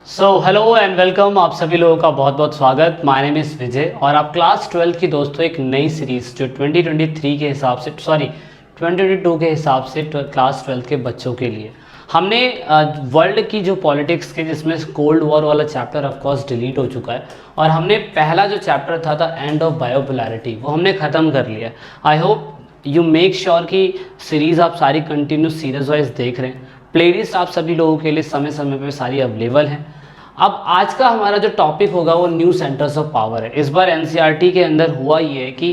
Hello and welcome. आप सभी लोगों का बहुत बहुत स्वागत। माय नेम इज़ विजय और आप क्लास 12 की दोस्तों एक नई सीरीज़ जो 2023 के हिसाब से 2022 के हिसाब से क्लास 12 के बच्चों के लिए हमने वर्ल्ड की जो पॉलिटिक्स के जिसमें कोल्ड वॉर वाला चैप्टर ऑफ कोर्स डिलीट हो चुका है और हमने पहला जो चैप्टर था द एंड ऑफ बायोपोलैरिटी वो हमने ख़त्म कर लिया। I hope you make sure कि सीरीज़ आप सारी कंटिन्यू सीरीज वाइज देख रहे हैं। प्लेलिस्ट आप सभी लोगों के लिए समय समय पे सारी अवेलेबल हैं। अब आज का हमारा जो टॉपिक होगा वो न्यू सेंटर्स ऑफ पावर है। इस बार एनसीईआरटी के अंदर हुआ ये है कि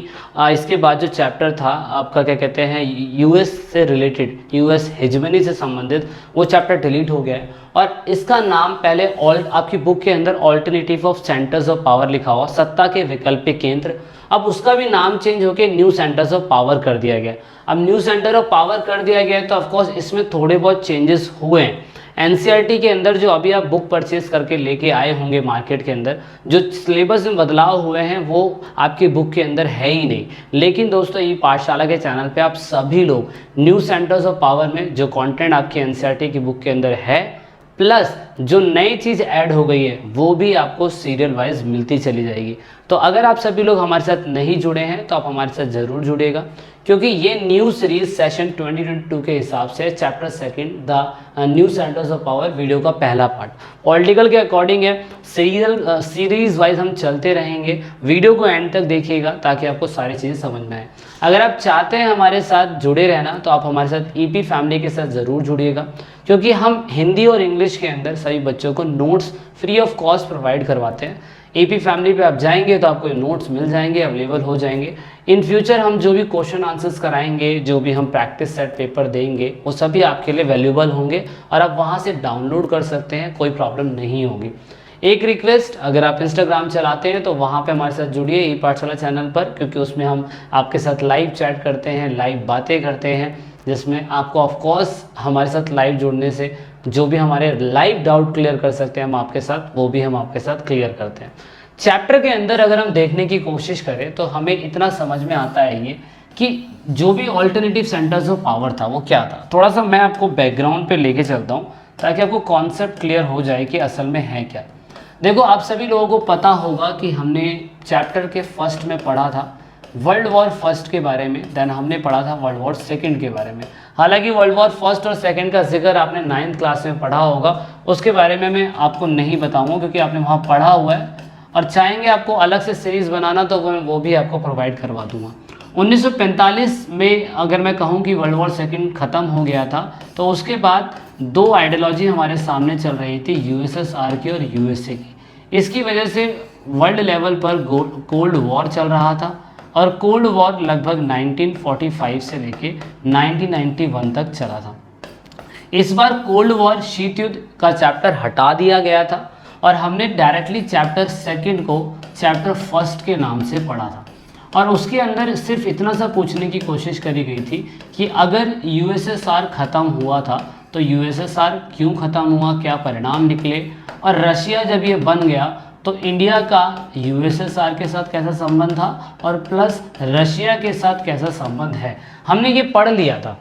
इसके बाद जो चैप्टर था आपका क्या कहते हैं यूएस से रिलेटेड, यूएस हेजमनी से संबंधित, वो चैप्टर डिलीट हो गया है और इसका नाम पहले आपकी बुक के अंदर alternative of centres of power लिखा हुआ, सत्ता के वैकल्पिक केंद्र, अब उसका भी नाम चेंज होकर न्यू सेंटर्स ऑफ पावर कर दिया गया। अब न्यू सेंटर ऑफ पावर कर दिया गया है तो ऑफकोर्स इसमें थोड़े बहुत चेंजेस हुए हैं। एनसीईआरटी के अंदर जो अभी आप बुक परचेज करके लेके आए होंगे मार्केट के अंदर, जो सिलेबस में बदलाव हुए हैं वो आपकी बुक के अंदर है ही नहीं। लेकिन दोस्तों ये पाठशाला के चैनल पे आप सभी लोग न्यू सेंटर्स ऑफ पावर में जो कंटेंट आपकी एनसीईआरटी की बुक के अंदर है प्लस जो नई चीज़ ऐड हो गई है वो भी आपको सीरियल वाइज मिलती चली जाएगी। तो अगर आप सभी लोग हमारे साथ नहीं जुड़े हैं तो आप हमारे साथ ज़रूर जुड़िएगा, क्योंकि ये न्यू सीरीज सेशन 2022 के हिसाब से chapter second the new centres of power video का पहला पार्ट पॉलिटिकल के अकॉर्डिंग है। सीरीज वाइज हम चलते रहेंगे, वीडियो को एंड तक देखिएगा ताकि आपको सारी चीज़ें समझ में आए। अगर आप चाहते हैं हमारे साथ जुड़े रहना तो आप हमारे साथ ईपी फैमिली के साथ ज़रूर जुड़िएगा, क्योंकि हम हिंदी और इंग्लिश के अंदर सभी बच्चों को notes free of cost provide करवाते हैं। ईपी फैमिली पे आप जाएंगे तो आपको नोट्स मिल जाएंगे, अवेलेबल हो जाएंगे। इन फ्यूचर हम जो भी क्वेश्चन आंसर्स कराएंगे, जो भी हम प्रैक्टिस सेट पेपर देंगे, वो सभी आपके लिए वैल्यूएबल होंगे और आप वहाँ से डाउनलोड कर सकते हैं, कोई प्रॉब्लम नहीं होगी। एक रिक्वेस्ट, अगर आप इंस्टाग्राम चलाते हैं तो वहाँ पे हमारे साथ जुड़िए ई पाठशाला चैनल पर, क्योंकि उसमें हम आपके साथ लाइव चैट करते हैं, लाइव बातें करते हैं, जिसमें आपको ऑफकोर्स हमारे साथ लाइव जुड़ने से जो भी हमारे लाइव डाउट क्लियर कर सकते हैं हम आपके साथ, वो भी हम आपके साथ क्लियर करते हैं। चैप्टर के अंदर अगर हम देखने की कोशिश करें तो हमें इतना समझ में आता है ये कि जो भी ऑल्टरनेटिव सेंटर्स ऑफ पावर था वो क्या था। थोड़ा सा मैं आपको बैकग्राउंड पे लेके चलता हूँ ताकि आपको कॉन्सेप्ट क्लियर हो जाए कि असल में है क्या। देखो, आप सभी लोगों को पता होगा कि हमने चैप्टर के फर्स्ट में पढ़ा था वर्ल्ड वॉर फर्स्ट के बारे में, देन हमने पढ़ा था वर्ल्ड वॉर सेकंड के बारे में। हालांकि वर्ल्ड वॉर फर्स्ट और सेकंड का जिक्र आपने 9th क्लास में पढ़ा होगा, उसके बारे में मैं आपको नहीं बताऊंगा क्योंकि आपने वहाँ पढ़ा हुआ है, और चाहेंगे आपको अलग से सीरीज़ बनाना तो वो भी आपको प्रोवाइड करवा दूंगा। 1945 में अगर मैं कहूँ कि वर्ल्ड वॉर सेकंड ख़त्म हो गया था तो उसके बाद दो आइडियोलॉजी हमारे सामने चल रही थी, यूएसएसआर की और यूएसए की। इसकी वजह से वर्ल्ड लेवल पर कोल्ड वॉर चल रहा था और कोल्ड वॉर लगभग 1945 से लेके 1991 तक चला था। इस बार कोल्ड वॉर शीत युद्ध का चैप्टर हटा दिया गया था और हमने डायरेक्टली चैप्टर सेकंड को चैप्टर फर्स्ट के नाम से पढ़ा था, और उसके अंदर सिर्फ इतना सा पूछने की कोशिश करी गई थी कि अगर यूएसएसआर ख़त्म हुआ था तो यूएसएसआर क्यों ख़त्म हुआ, क्या परिणाम निकले, और रशिया जब ये बन गया तो इंडिया का यूएसएसआर के साथ कैसा संबंध था और प्लस रशिया के साथ कैसा संबंध है, हमने ये पढ़ लिया था।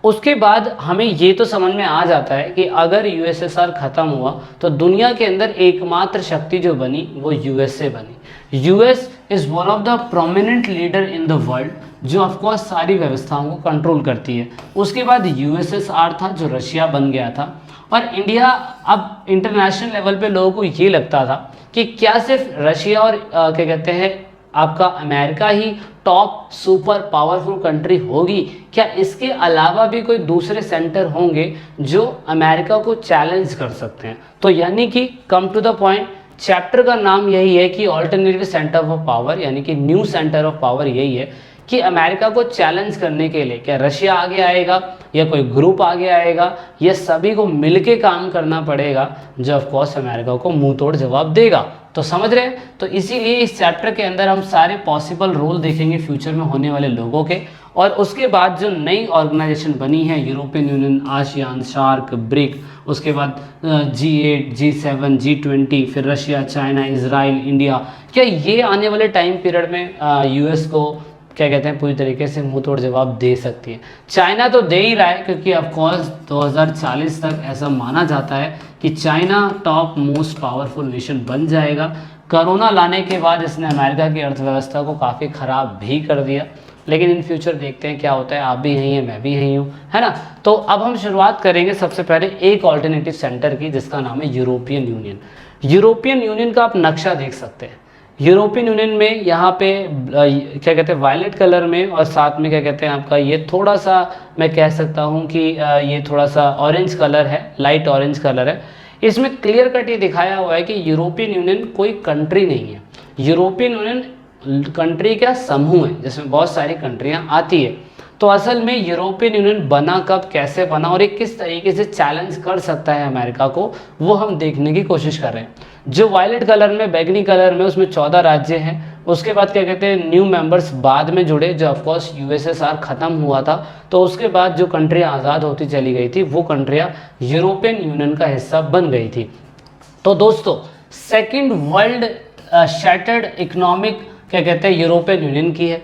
उसके बाद हमें ये तो समझ में आ जाता है कि अगर यूएसएसआर ख़त्म हुआ तो दुनिया के अंदर एकमात्र शक्ति जो बनी वो यूएसए बनी। US is one of the prominent leader in the world, जो ऑफकोर्स सारी व्यवस्थाओं को कंट्रोल करती है। उसके बाद यूएसएसआर था जो रशिया बन गया था, और इंडिया अब इंटरनेशनल लेवल पे लोगों को ये लगता था कि क्या सिर्फ रशिया और क्या कहते हैं आपका अमेरिका ही टॉप सुपर पावरफुल कंट्री होगी, क्या इसके अलावा भी कोई दूसरे सेंटर होंगे जो अमेरिका को चैलेंज कर सकते हैं। तो यानी कि come to the point, chapter का नाम यही है कि ऑल्टरनेटिव सेंटर ऑफ पावर, यानी कि न्यू सेंटर ऑफ पावर यही है कि अमेरिका को चैलेंज करने के लिए क्या रशिया आगे आएगा या कोई ग्रुप आगे आएगा, ये सभी को मिलके काम करना पड़ेगा जो ऑफकोर्स अमेरिका को मुंह तोड़ जवाब देगा। तो समझ रहे हैं, तो इसीलिए इस चैप्टर के अंदर हम सारे पॉसिबल रोल देखेंगे फ्यूचर में होने वाले लोगों के, और उसके बाद जो नई ऑर्गेनाइजेशन बनी है European union, ASEAN, shark, brick, उसके बाद G8, G7, G20, फिर रशिया, चाइना, इजराइल, इंडिया, क्या ये आने वाले टाइम पीरियड में यूएस को क्या कहते हैं पूरी तरीके से मुंह तोड़ जवाब दे सकती है। चाइना तो दे ही रहा है, क्योंकि ऑफकोर्स 2040 तक ऐसा माना जाता है कि China top most powerful nation बन जाएगा। कोरोना लाने के बाद इसने अमेरिका की अर्थव्यवस्था को काफ़ी ख़राब भी कर दिया, लेकिन इन फ्यूचर देखते हैं क्या होता है। आप भी यहीं हैं, मैं भी यहीं हूँ, है ना। तो अब हम शुरुआत करेंगे सबसे पहले एक ऑल्टरनेटिव सेंटर की, जिसका नाम है यूरोपियन यूनियन। यूरोपियन यूनियन का आप नक्शा देख सकते हैं। यूरोपियन यूनियन में यहाँ पे क्या कहते हैं वायलेट कलर में, और साथ में क्या कहते हैं आपका ये थोड़ा सा, मैं कह सकता हूँ कि ये थोड़ा सा ऑरेंज कलर है, लाइट ऑरेंज कलर है। इसमें क्लियर कट ये दिखाया हुआ है कि यूरोपियन यूनियन कोई कंट्री नहीं है। यूरोपियन यूनियन कंट्री का समूह है जिसमें बहुत सारी कंट्रियाँ आती है। तो असल में यूरोपियन यूनियन बना कब, कैसे बना, और ये किस तरीके से चैलेंज कर सकता है अमेरिका को, वो हम देखने की कोशिश कर रहे हैं। जो वायलेट कलर में, बैगनी कलर में, उसमें 14 राज्य हैं। उसके बाद क्या कहते हैं न्यू मेंबर्स बाद में जुड़े, जो ऑफकोर्स यूएसएसआर ख़त्म हुआ था, तो उसके बाद जो कंट्रियाँ आज़ाद होती चली गई थी वो कंट्रियाँ यूरोपियन यूनियन का हिस्सा बन गई थी। तो दोस्तों सेकेंड वर्ल्ड शैटर्ड इकोनॉमिक क्या कहते हैं यूरोपियन यूनियन की है।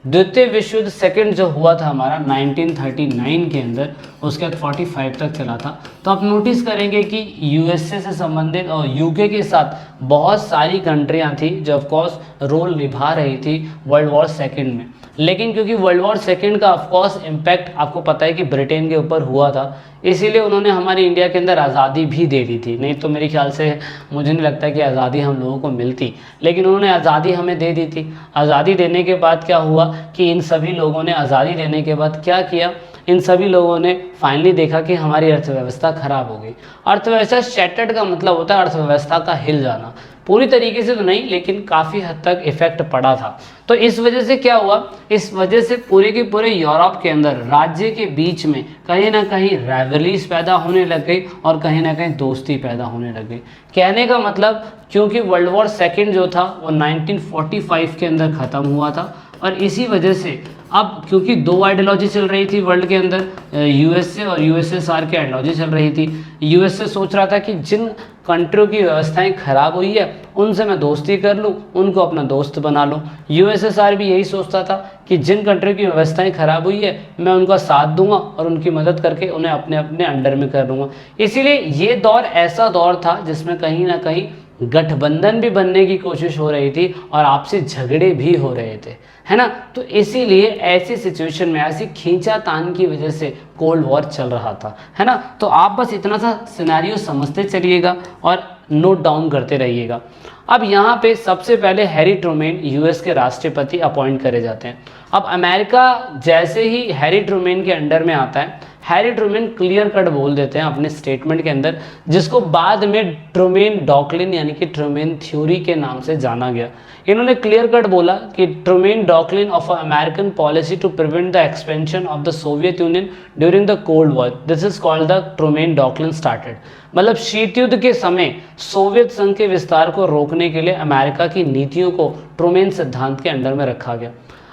द्वितीय विश्व युद्ध सेकेंड जो हुआ था हमारा 1939 के अंदर, उसके बाद 45 तक चला था। तो आप नोटिस करेंगे कि यूएसए से संबंधित और यूके के साथ बहुत सारी कंट्रियां थी जो ऑफकोर्स रोल निभा रही थी वर्ल्ड वॉर सेकेंड में। लेकिन क्योंकि वर्ल्ड वॉर सेकेंड का ऑफकोर्स इम्पैक्ट आपको पता है कि ब्रिटेन के ऊपर हुआ था, इसीलिए उन्होंने हमारी इंडिया के अंदर आज़ादी भी दे दी थी। नहीं तो मेरे ख्याल से मुझे नहीं लगता कि आज़ादी हम लोगों को मिलती, लेकिन उन्होंने आज़ादी हमें दे दी थी। आज़ादी देने के बाद क्या हुआ कि इन सभी लोगों ने आज़ादी देने के बाद क्या किया, इन सभी लोगों ने फाइनली देखा कि हमारी अर्थव्यवस्था खराब हो गई। अर्थव्यवस्था शैटर्ड का मतलब होता है अर्थव्यवस्था का हिल जाना। पूरी तरीके से तो नहीं, लेकिन काफ़ी हद तक इफेक्ट पड़ा था। तो इस वजह से क्या हुआ, इस वजह से पूरे के पूरे यूरोप के अंदर राज्य के बीच में कहीं ना कहीं राइवलरीज पैदा होने लग गई और कहीं ना कहीं दोस्ती पैदा होने लग गई। कहने का मतलब, क्योंकि वर्ल्ड वॉर सेकेंड जो था वो 1945 के अंदर ख़त्म हुआ था, और इसी वजह से अब क्योंकि दो आइडियोलॉजी चल रही थी वर्ल्ड के अंदर, यूएसए और यूएसएसआर की आइडियोलॉजी चल रही थी। यूएसए सोच रहा था कि जिन कंट्रियों की व्यवस्थाएं खराब हुई है उनसे मैं दोस्ती कर लूँ, उनको अपना दोस्त बना लूँ। यूएसएसआर भी यही सोचता था कि जिन कंट्रियों की व्यवस्थाएं खराब हुई है मैं उनका साथ दूंगा और उनकी मदद करके उन्हें अपने अपने अंडर में कर लूँगा। इसीलिए ये दौर ऐसा दौर था जिसमें कहीं ना कहीं गठबंधन भी बनने की कोशिश हो रही थी और आपसी झगड़े भी हो रहे थे, है ना। तो इसीलिए ऐसी सिचुएशन में, ऐसी खींचातान की वजह से कोल्ड वॉर चल रहा था, है ना। तो आप बस इतना सा सिनेरियो समझते चलिएगा और नोट डाउन करते रहिएगा। अब यहाँ पे सबसे पहले हैरी ट्रूमैन यूएस के राष्ट्रपति अपॉइंट करे जाते हैं। अब अमेरिका जैसे ही हैरी ट्रूमैन के अंडर में आता है, हैरी ट्रूमैन क्लियर कट बोल देते हैं अपने स्टेटमेंट के अंदर, जिसको बाद में ट्रूमैन डॉकलिन यानी कि ट्रूमैन थ्योरी के नाम से जाना गया। इन्होंने क्लियर कट बोला कि Truman doctrine of American policy to prevent the expansion of the Soviet Union during the cold war, this is called the Truman doctrine started. मतलब शीत युद्ध के समय सोवियत संघ के विस्तार को रोकने के लिए अमेरिका की नीतियों को ट्रूमैन सिद्धांत के अंडर में रखा गया।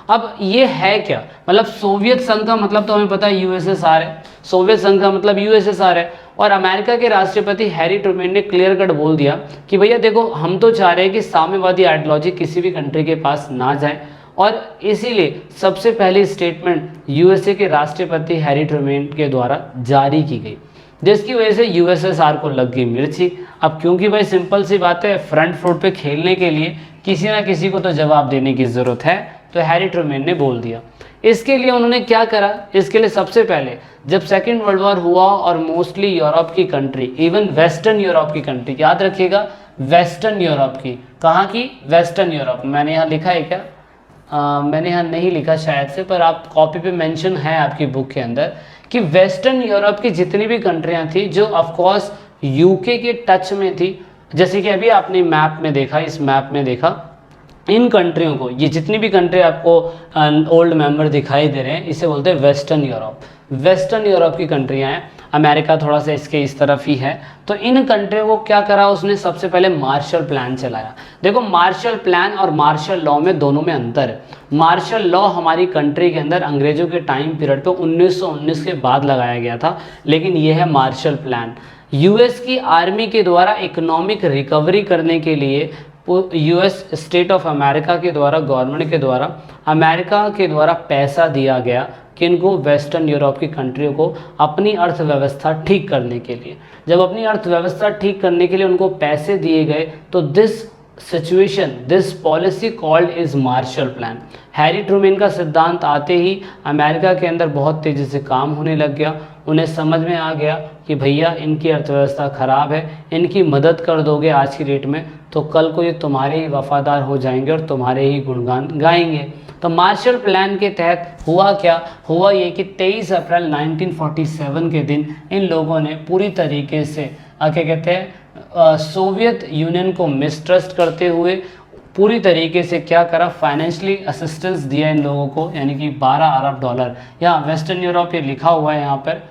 अब ये है क्या, मतलब सोवियत संघ का मतलब तो हमें पता है यूएसएसआर है, सोवियत संघ का मतलब यूएसएसआर है। और अमेरिका के राष्ट्रपति हैरी ट्रूमैन ने क्लियर कट बोल दिया कि भैया देखो, हम तो चाह रहे हैं कि साम्यवादी आइडियोलॉजी किसी भी कंट्री के पास ना जाए, और इसीलिए सबसे पहली स्टेटमेंट यूएसए के राष्ट्रपति हैरी ट्रूमैन के द्वारा जारी की गई, जिसकी वजह से यूएसएसआर को लग गई मिर्ची। अब क्योंकि भाई सिंपल सी बात है, फ्रंट फुट पे खेलने के लिए किसी ना किसी को तो जवाब देने की ज़रूरत है, तो हैरी ट्रूमैन ने बोल दिया। इसके लिए उन्होंने क्या करा, इसके लिए सबसे पहले जब सेकेंड वर्ल्ड वॉर हुआ और मोस्टली यूरोप की कंट्री, इवन वेस्टर्न यूरोप की कंट्री, याद रखिएगा वेस्टर्न यूरोप की, कहाँ की, वेस्टर्न यूरोप। मैंने यहाँ लिखा है क्या, मैंने यहाँ नहीं लिखा शायद से, पर आप कॉपी पे मेंशन है आपकी बुक के अंदर कि वेस्टर्न यूरोप की जितनी भी कंट्रियाँ थी जो ऑफकोर्स यूके के टच में थी, जैसे कि अभी आपने मैप में देखा, इस मैप में देखा, इन कंट्रियों को, ये जितनी भी कंट्री आपको ओल्ड मेंबर दिखाई दे रहे हैं, इसे बोलते हैं वेस्टर्न यूरोप। वेस्टर्न यूरोप की कंट्रियां हैं, अमेरिका थोड़ा सा इसके इस तरफ ही है। तो इन कंट्रियों को क्या करा उसने, सबसे पहले मार्शल प्लान चलाया। देखो मार्शल प्लान और मार्शल लॉ में दोनों में अंतर है। मार्शल लॉ हमारी कंट्री के अंदर अंग्रेजों के टाइम पीरियड पे 1919 के बाद लगाया गया था, लेकिन यह है मार्शल प्लान। यूएस की आर्मी के द्वारा इकोनॉमिक रिकवरी करने के लिए यूएस स्टेट ऑफ अमेरिका के द्वारा, गवर्नमेंट के द्वारा, अमेरिका के द्वारा पैसा दिया गया किनको, वेस्टर्न यूरोप की कंट्रियों को अपनी अर्थव्यवस्था ठीक करने के लिए। जब अपनी अर्थव्यवस्था ठीक करने के लिए उनको पैसे दिए गए तो this situation, this policy called is Marshall plan. Harry Trueman का सिद्धांत आते ही अमेरिका के अंदर बहुत तेज़ी से काम होने लग गया। उन्हें समझ में आ गया कि भैया इनकी अर्थव्यवस्था ख़राब है, इनकी मदद कर दोगे आज की डेट में तो कल को ये तुम्हारे ही वफादार हो जाएंगे और तुम्हारे ही गुणगान गाएंगे। तो मार्शल प्लान के तहत हुआ क्या, हुआ ये कि 23 अप्रैल 1947 के दिन इन लोगों ने पूरी तरीके से क्या कहते हैं सोवियत यूनियन को मिसट्रस्ट करते हुए पूरी तरीके से क्या करा, फाइनेंशियली असिस्टेंस दिया इन लोगों को, यानी कि 12 अरब डॉलर। यहाँ वेस्टर्न यूरोप ये लिखा हुआ है यहाँ पर,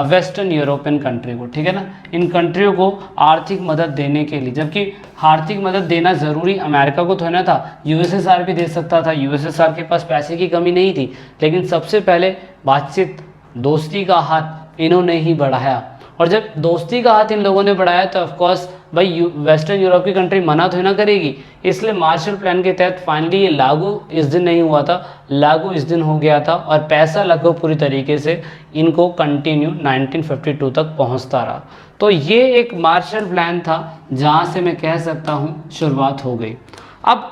वेस्टर्न यूरोपियन कंट्री को, ठीक है ना, इन कंट्रियों को आर्थिक मदद देने के लिए। जबकि आर्थिक मदद देना ज़रूरी अमेरिका को तो है ना था, यूएसएसआर भी दे सकता था, यूएसएसआर के पास पैसे की कमी नहीं थी, लेकिन सबसे पहले बातचीत, दोस्ती का हाथ इन्होंने ही बढ़ाया। और जब दोस्ती का हाथ इन लोगों ने बढ़ाया तो ऑफकोर्स भाई वेस्टर्न यूरोप की कंट्री मना तो ना करेगी, इसलिए मार्शल प्लान के तहत फाइनली ये लागू इस दिन नहीं हुआ था, लागू इस दिन हो गया था और पैसा लगभग पूरी तरीके से इनको कंटिन्यू 1952 तक पहुंचता रहा। तो ये एक मार्शल प्लान था जहां से मैं कह सकता हूं शुरुआत हो गई। अब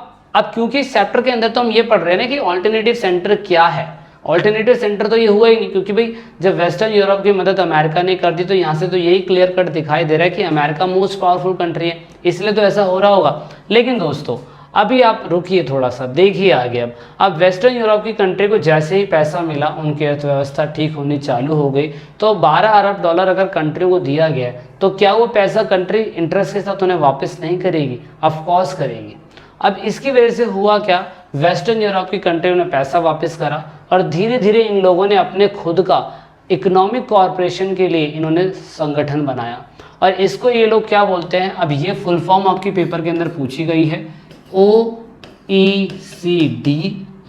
क्योंकि इस चैप्टर के अंदर तो हम ये पढ़ रहे हैं ना कि ऑल्टरनेटिव सेंटर क्या है, ऑल्टरनेटिव सेंटर तो ये हुआ ही नहीं, क्योंकि भाई जब वेस्टर्न यूरोप की मदद अमेरिका ने कर दी तो यहाँ से तो यही क्लियर कट दिखाई दे रहा है कि अमेरिका मोस्ट पावरफुल कंट्री है, इसलिए तो ऐसा हो रहा होगा। लेकिन दोस्तों अभी आप रुकिए थोड़ा सा, देखिए आगे। अब वेस्टर्न यूरोप की कंट्री को जैसे ही पैसा मिला, उनकी अर्थव्यवस्था ठीक होनी चालू हो गई। तो 12 अरब डॉलर अगर कंट्री को दिया गया तो क्या वो पैसा कंट्री इंटरेस्ट के साथ उन्हें वापस नहीं करेगी? ऑफकोर्स करेगी। अब इसकी वजह से हुआ क्या, वेस्टर्न यूरोप की कंट्रियों ने पैसा वापस करा और धीरे धीरे इन लोगों ने अपने खुद का इकोनॉमिक कॉरपोरेशन के लिए इन्होंने संगठन बनाया। और इसको ये लोग क्या बोलते हैं, अब ये फुल फॉर्म आपकी पेपर के अंदर पूछी गई है, OECD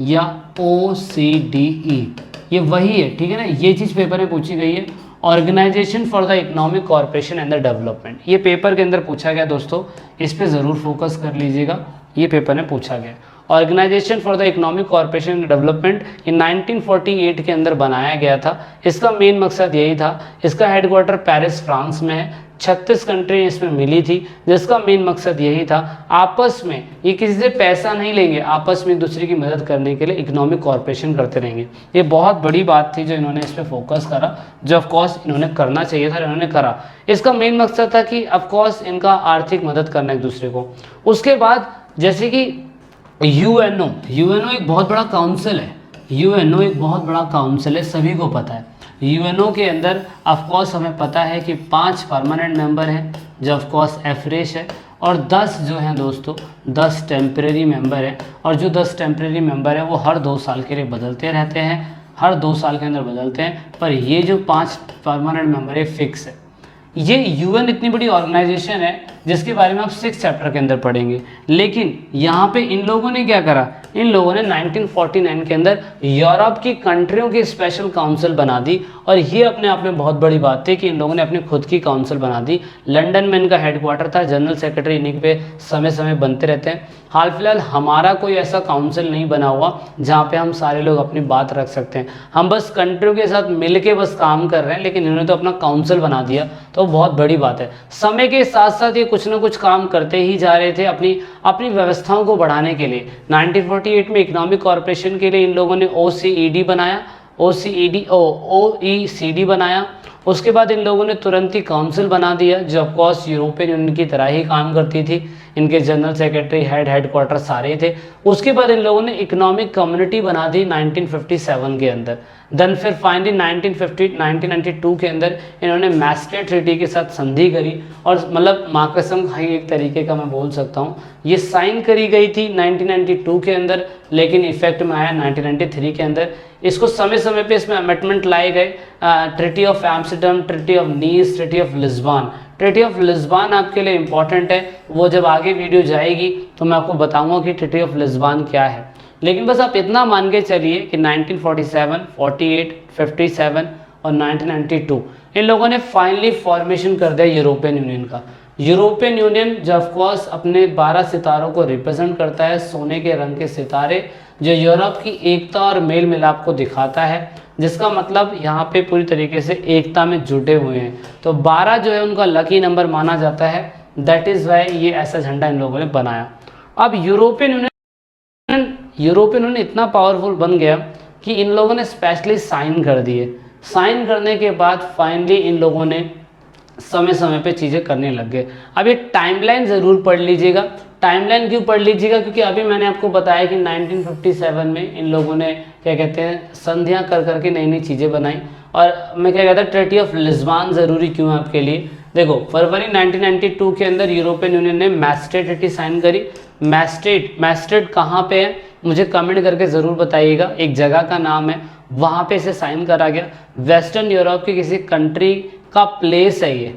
या OCDE, ये वही है, ठीक है ना, ये चीज़ पेपर में पूछी गई है, organisation for the economic corporation and the development. ये पेपर के अंदर पूछा गया दोस्तों, इस पे ज़रूर फोकस कर लीजिएगा, ये पेपर में पूछा गया। Organisation for the economic corporation and development ये 1948 के अंदर बनाया गया था। इसका मेन मकसद यही था, इसका हेडक्वार्टर पेरिस फ्रांस में है, 36 कंट्री इसमें मिली थी, जिसका मेन मकसद यही था आपस में, ये किसी से पैसा नहीं लेंगे, आपस में एक दूसरे की मदद करने के लिए इकोनॉमिक कॉरपोरेशन करते रहेंगे। ये बहुत बड़ी बात थी जो इन्होंने इस पर फोकस करा, जो ऑफकोर्स इन्होंने करना चाहिए था, इन्होंने करा। इसका मेन मकसद था कि ऑफकोर्स इनका आर्थिक मदद करना एक दूसरे को। उसके बाद जैसे कि यूएनओ एक बहुत बड़ा काउंसिल है, यूएनओ एक बहुत बड़ा काउंसिल है, सभी को पता है। यूएनओ के अंदर ऑफकोर्स हमें पता है कि 5 परमानेंट मेंबर हैं जो ऑफकोर्स एवरेज है, और 10 जो हैं दोस्तों 10 टेम्परेरी मेंबर हैं। और जो 10 टेम्परेरी मेंबर हैं वो हर 2 साल के लिए बदलते रहते हैं, हर 2 साल के अंदर बदलते हैं। पर ये जो 5 परमानेंट मेंबर है फिक्स है। ये यूएन इतनी बड़ी ऑर्गेनाइजेशन है जिसके बारे में आप 6 चैप्टर के अंदर पढ़ेंगे, लेकिन यहाँ पे इन लोगों ने क्या करा, इन लोगों ने 1949 के अंदर यूरोप की कंट्रियों की स्पेशल काउंसिल बना दी। और ये अपने आप में बहुत बड़ी बात थी कि इन लोगों ने अपनी खुद की काउंसिल बना दी। लंदन में इनका हेडक्वार्टर था, जनरल सेक्रेटरी इन्हीं पे समय समय बनते रहते हैं। हाल फिलहाल हमारा कोई ऐसा काउंसिल नहीं बना हुआ जहाँ पे हम सारे लोग अपनी बात रख सकते हैं, हम बस कंट्रियों के साथ मिल के बस काम कर रहे हैं, लेकिन इन्होंने तो अपना काउंसिल बना दिया, तो बहुत बड़ी बात है। समय के साथ साथ ये कुछ ना कुछ काम करते ही जा रहे थे अपनी व्यवस्थाओं को बढ़ाने के लिए। 1948 में इकोनॉमिक कॉरपोरेशन के लिए इन लोगों ने OECD बनाया, OECD बनाया। उसके बाद इन लोगों ने तुरंत ही काउंसिल बना दिया जो ऑफकोर्स यूरोपियन यूनियन की तरह ही काम करती थी, इनके जनरल सेक्रेटरी हेडक्वार्टर सारे थे। उसके बाद इन लोगों ने इकोनॉमिक कम्युनिटी बना दी 1957 के अंदर। देन फिर फाइनली 1992 के अंदर इन्होंने मैस्ट्रिक्ट ट्रीटी के साथ संधि करी, और मतलब माकसम खाई एक तरीके का मैं बोल सकता हूँ। ये साइन करी गई थी 1992 के अंदर, लेकिन इफेक्ट में आया 1993 के अंदर। इसको समय समय पे इसमें अमेंडमेंट लाए गए, treaty of Amsterdam, treaty of Nice, treaty of Lisbon. Treaty of Lisbon आपके लिए इंपॉर्टेंट है, वो जब आगे वीडियो जाएगी तो मैं आपको बताऊंगा कि ट्रीटी ऑफ लिस्बन क्या है। लेकिन बस आप इतना मान के चलिए कि 1947, 48, 57 और 1992 इन लोगों ने फाइनली फॉर्मेशन कर दिया यूरोपियन यूनियन का। यूरोपियन यूनियन जो ऑफकोर्स अपने 12 सितारों को रिप्रेजेंट करता है, सोने के रंग के सितारे जो यूरोप की एकता और मेल मिलाप को दिखाता है, जिसका मतलब यहाँ पे पूरी तरीके से एकता में जुटे हुए हैं। तो 12 जो है उनका लकी नंबर माना जाता है, दैट इज़ वाई ये ऐसा झंडा इन लोगों ने बनाया। अब यूरोपियन यूनियन इतना पावरफुल बन गया कि इन लोगों ने स्पेशली साइन कर दिए। साइन करने के बाद फाइनली इन लोगों ने समय समय पे चीज़ें करने लग गए। अब ये टाइमलाइन ज़रूर पढ़ लीजिएगा। टाइमलाइन क्यों पढ़ लीजिएगा? क्योंकि अभी मैंने आपको बताया कि 1957 में इन लोगों ने क्या कहते हैं संधियाँ कर करके नई नई चीज़ें बनाई। और मैं क्या कहता ट्रीटी ऑफ लिस्बन ज़रूरी क्यों है आपके लिए? देखो, फरवरी 1992 के अंदर यूरोपियन यूनियन ने मैस्ट्रेट ट्रीटी साइन करी। मैस्ट्रेट कहाँ पे है मुझे कमेंट करके ज़रूर बताइएगा, एक जगह का नाम है, वहाँ पे इसे साइन करा गया। वेस्टर्न यूरोप की किसी कंट्री का प्लेस है ये,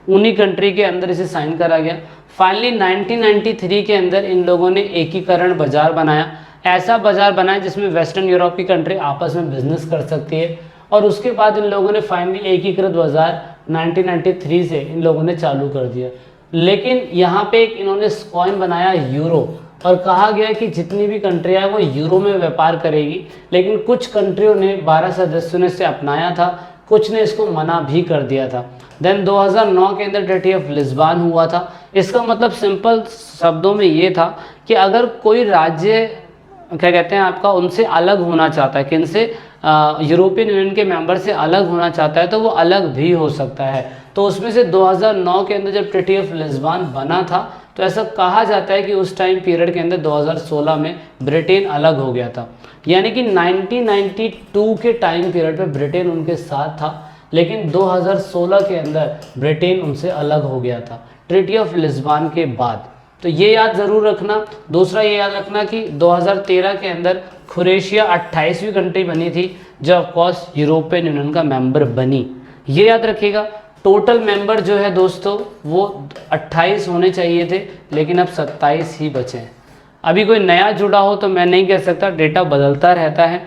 उन्हीं कंट्री के अंदर इसे साइन करा गया। फाइनली 1993 के अंदर इन लोगों ने एकीकरण बाजार बनाया, ऐसा बाजार बनाया जिसमें वेस्टर्न यूरोप की कंट्री आपस में बिजनेस कर सकती है। और उसके बाद इन लोगों ने फाइनली एकीकृत बाजार 1993 से इन लोगों ने चालू कर दिया। लेकिन यहाँ पे एक इन्होंने कॉइन बनाया यूरो, और कहा गया कि जितनी भी कंट्रियाँ हैं वो यूरो में व्यापार करेगी। लेकिन कुछ कंट्रियों ने 12 सदस्यों ने इसे अपनाया था, कुछ ने इसको मना भी कर दिया था। देन 2009 के अंदर ट्रीटी ऑफ लिस्बन हुआ था। इसका मतलब सिंपल शब्दों में ये था कि अगर कोई राज्य क्या कहते हैं आपका उनसे अलग होना चाहता है, किनसे, यूरोपियन यूनियन के मेंबर से अलग होना चाहता है, तो वो अलग भी हो सकता है। तो उसमें से 2009 के अंदर जब ट्रीटी ऑफ लिस्बन बना था तो ऐसा कहा जाता है कि उस टाइम पीरियड के अंदर 2016 में ब्रिटेन अलग हो गया था। यानी कि 1992 के टाइम पीरियड पे ब्रिटेन उनके साथ था, लेकिन 2016 के अंदर ब्रिटेन उनसे अलग हो गया था ट्रीटी ऑफ लिस्बन के बाद। तो ये याद ज़रूर रखना। दूसरा ये याद रखना कि 2013 के अंदर क्रोएशिया 28वीं कंट्री बनी थी जो ऑफकोर्स यूरोपियन यूनियन का मेंबर बनी। ये याद रखिएगा। टोटल मेंबर जो है दोस्तों वो 28 होने चाहिए थे, लेकिन अब 27 ही बचे हैं। अभी कोई नया जुड़ा हो तो मैं नहीं कह सकता, डेटा बदलता रहता है,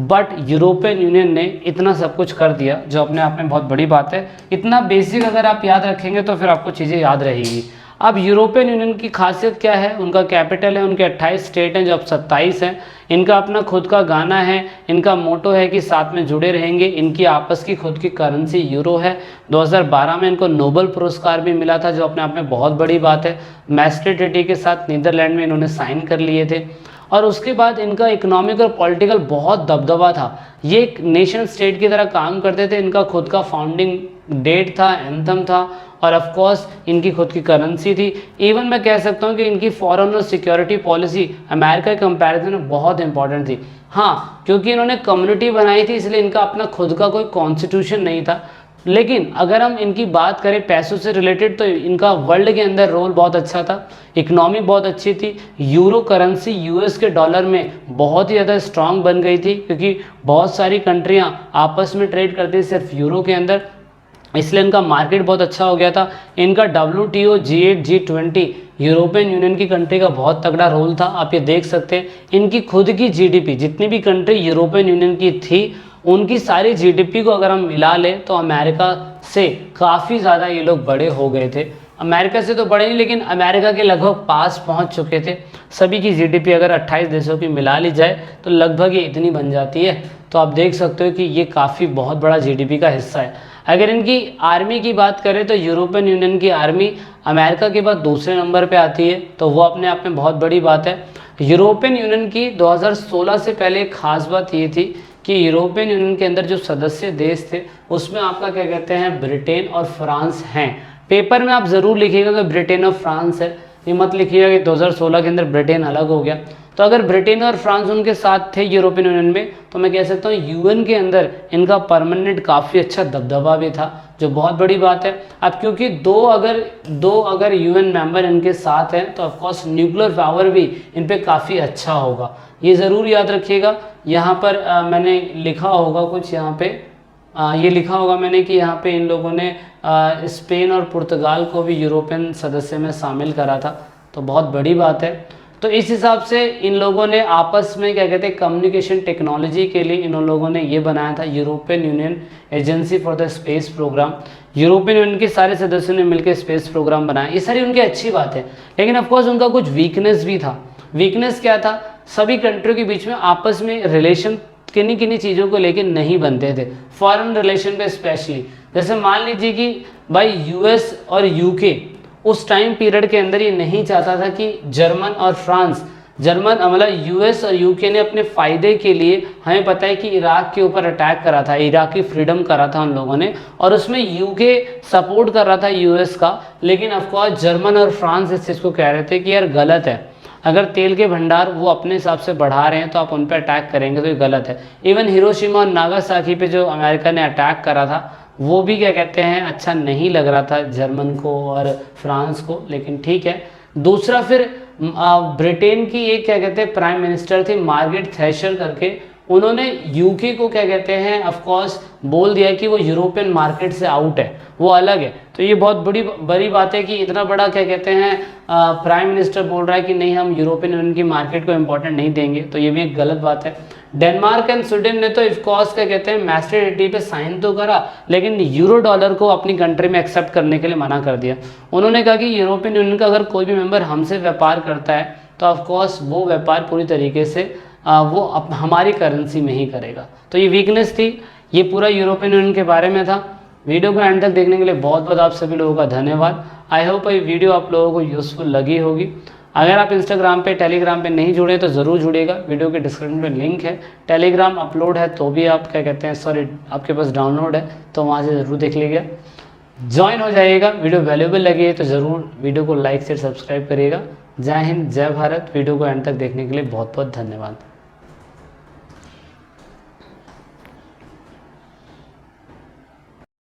बट यूरोपियन यूनियन ने इतना सब कुछ कर दिया जो अपने आप में बहुत बड़ी बात है। इतना बेसिक अगर आप याद रखेंगे तो फिर आपको चीज़ें याद रहेगी। अब यूरोपियन यूनियन की खासियत क्या है? उनका कैपिटल है, उनके 28 स्टेट हैं जो अब 27 हैं। इनका अपना खुद का गाना है, इनका मोटो है कि साथ में जुड़े रहेंगे। इनकी आपस की खुद की करेंसी यूरो है। 2012 में इनको नोबेल पुरस्कार भी मिला था जो अपने आप में बहुत बड़ी बात है। मैस्ट्रिक्ट ट्रीटी के साथ नीदरलैंड में इन्होंने साइन कर लिए थे। और उसके बाद इनका इकोनॉमिक और पॉलिटिकल बहुत दबदबा था। ये एक नेशन स्टेट की तरह काम करते थे। इनका खुद का फाउंडिंग डेट था, एंथम था, और ऑफ कोर्स इनकी खुद की करेंसी थी। इवन मैं कह सकता हूँ कि इनकी फॉरेन और सिक्योरिटी पॉलिसी अमेरिका के कंपैरिजन में बहुत इंपॉर्टेंट थी। हाँ, क्योंकि इन्होंने कम्युनिटी बनाई थी इसलिए इनका अपना खुद का कोई कॉन्स्टिट्यूशन नहीं था। लेकिन अगर हम इनकी बात करें पैसों से रिलेटेड तो इनका वर्ल्ड के अंदर रोल बहुत अच्छा था, इकनॉमी बहुत अच्छी थी। यूरो करेंसी यूएस के डॉलर में बहुत ही ज़्यादा स्ट्रांग बन गई थी क्योंकि बहुत सारी कंट्रियां आपस में ट्रेड करती थी सिर्फ यूरो के अंदर, इसलिए इनका मार्केट बहुत अच्छा हो गया था। इनका WTO, G8, G20 European union की कंट्री का बहुत तगड़ा रोल था। आप ये देख सकते हैं इनकी खुद की GDP जितनी भी कंट्री यूरोपियन यूनियन की थी उनकी सारी GDP को अगर हम मिला लें तो अमेरिका से काफ़ी ज़्यादा ये लोग बड़े हो गए थे। अमेरिका से तो बड़े नहीं लेकिन अमेरिका के लगभग पास पहुंच चुके थे। सभी की GDP अगर 28 देशों की मिला ली जाए तो लगभग ये इतनी बन जाती है। तो आप देख सकते हो कि ये काफ़ी बहुत बड़ा GDP का हिस्सा है। अगर इनकी आर्मी की बात करें तो यूरोपियन यूनियन की आर्मी अमेरिका के बाद दूसरे नंबर पे आती है, तो वो अपने आप में बहुत बड़ी बात है। यूरोपियन यूनियन की 2016 से पहले एक खास बात ये थी कि यूरोपियन यूनियन के अंदर जो सदस्य देश थे उसमें आपका क्या कहते हैं ब्रिटेन और फ्रांस हैं। पेपर में आप ज़रूर लिखिएगा कि ब्रिटेन और फ्रांस है, ये मत लिखिएगा कि 2016 के अंदर ब्रिटेन अलग हो गया। तो अगर ब्रिटेन और फ्रांस उनके साथ थे यूरोपियन यूनियन में तो मैं कह सकता हूँ UN के अंदर इनका परमानेंट काफ़ी अच्छा दबदबा भी था, जो बहुत बड़ी बात है। अब क्योंकि दो अगर UN मेंबर इनके साथ हैं तो ऑफकोर्स न्यूक्लियर पावर भी इन पर काफ़ी अच्छा होगा, ये ज़रूर याद रखिएगा। यहाँ पर मैंने लिखा होगा कुछ, यहाँ पे ये लिखा होगा मैंने कि यहाँ पे इन लोगों ने स्पेन और पुर्तगाल को भी यूरोपियन सदस्य में शामिल करा था, तो बहुत बड़ी बात है। तो इस हिसाब से इन लोगों ने आपस में क्या कहते हैं कम्युनिकेशन टेक्नोलॉजी के लिए इन लोगों ने ये बनाया था European Union agency for the space programme. European Union के सारे सदस्यों ने मिलकर स्पेस प्रोग्राम बनाया। ये सारी उनकी अच्छी बात है, लेकिन ऑफकोर्स उनका कुछ वीकनेस भी था। वीकनेस क्या था? सभी कंट्रियों के बीच में आपस में रिलेशन किन्हीं किन्हीं चीज़ों को लेकर नहीं बनते थे, फॉरेन रिलेशन पे स्पेशली। जैसे मान लीजिए कि भाई यूएस और यूके उस टाइम पीरियड के अंदर ये नहीं चाहता था कि जर्मन और फ्रांस, जर्मन मतलब यूएस और यूके ने अपने फ़ायदे के लिए, हमें पता है कि इराक के ऊपर अटैक करा था, इराकी फ्रीडम करा था उन लोगों ने, और उसमें यूके सपोर्ट कर रहा था यूएस का। लेकिन ऑफकोर्स जर्मन और फ्रांस इस चीज़ को कह रहे थे कि यार गलत है, अगर तेल के भंडार वो अपने हिसाब से बढ़ा रहे हैं तो आप उन पर अटैक करेंगे तो ये गलत है। इवन हिरोशिमा और नागासाकी पे जो अमेरिका ने अटैक करा था वो भी क्या कहते हैं अच्छा नहीं लग रहा था जर्मन को और फ्रांस को, लेकिन ठीक है। दूसरा फिर ब्रिटेन की एक क्या कहते हैं प्राइम मिनिस्टर थी मार्गरेट थैचर करके, उन्होंने यूके को क्या कहते हैं ऑफकोर्स बोल दिया कि वो यूरोपियन मार्केट से आउट है, वो अलग है। तो ये बहुत बड़ी बात है कि इतना बड़ा क्या कहते हैं प्राइम मिनिस्टर बोल रहा है कि नहीं हम यूरोपियन यूनियन की मार्केट को इम्पोर्टेंट नहीं देंगे, तो ये भी एक गलत बात है। डेनमार्क एंड स्वीडन ने तो ऑफकोर्स क्या कहते हैं मैस्टर ट्रीटी पे साइन तो करा, लेकिन यूरो डॉलर को अपनी कंट्री में एक्सेप्ट करने के लिए मना कर दिया। उन्होंने कहा कि यूरोपियन यूनियन का अगर कोई भी मेंबर हमसे व्यापार करता है तो ऑफकोर्स वो व्यापार पूरी तरीके से वो हमारी करेंसी में ही करेगा। तो ये वीकनेस थी। ये पूरा यूरोपियन यूनियन के बारे में था। वीडियो को एंड तक देखने के लिए बहुत बहुत आप सभी लोगों का धन्यवाद। आई होप ये वीडियो आप लोगों को यूज़फुल लगी होगी। अगर आप इंस्टाग्राम पे टेलीग्राम पे नहीं जुड़े तो ज़रूर जुड़ेगा, वीडियो के डिस्क्रिप्शन में लिंक है। टेलीग्राम अपलोड है तो भी आप क्या कहते हैं सॉरी आपके पास डाउनलोड है तो वहाँ से ज़रूर देख लीजिएगा, ज्वाइन हो जाइएगा। वीडियो वैल्यूएबल लगी है तो ज़रूर वीडियो को लाइक शेयर सब्सक्राइब करिएगा। जय हिंद, जय भारत। वीडियो को एंड तक देखने के लिए बहुत बहुत धन्यवाद।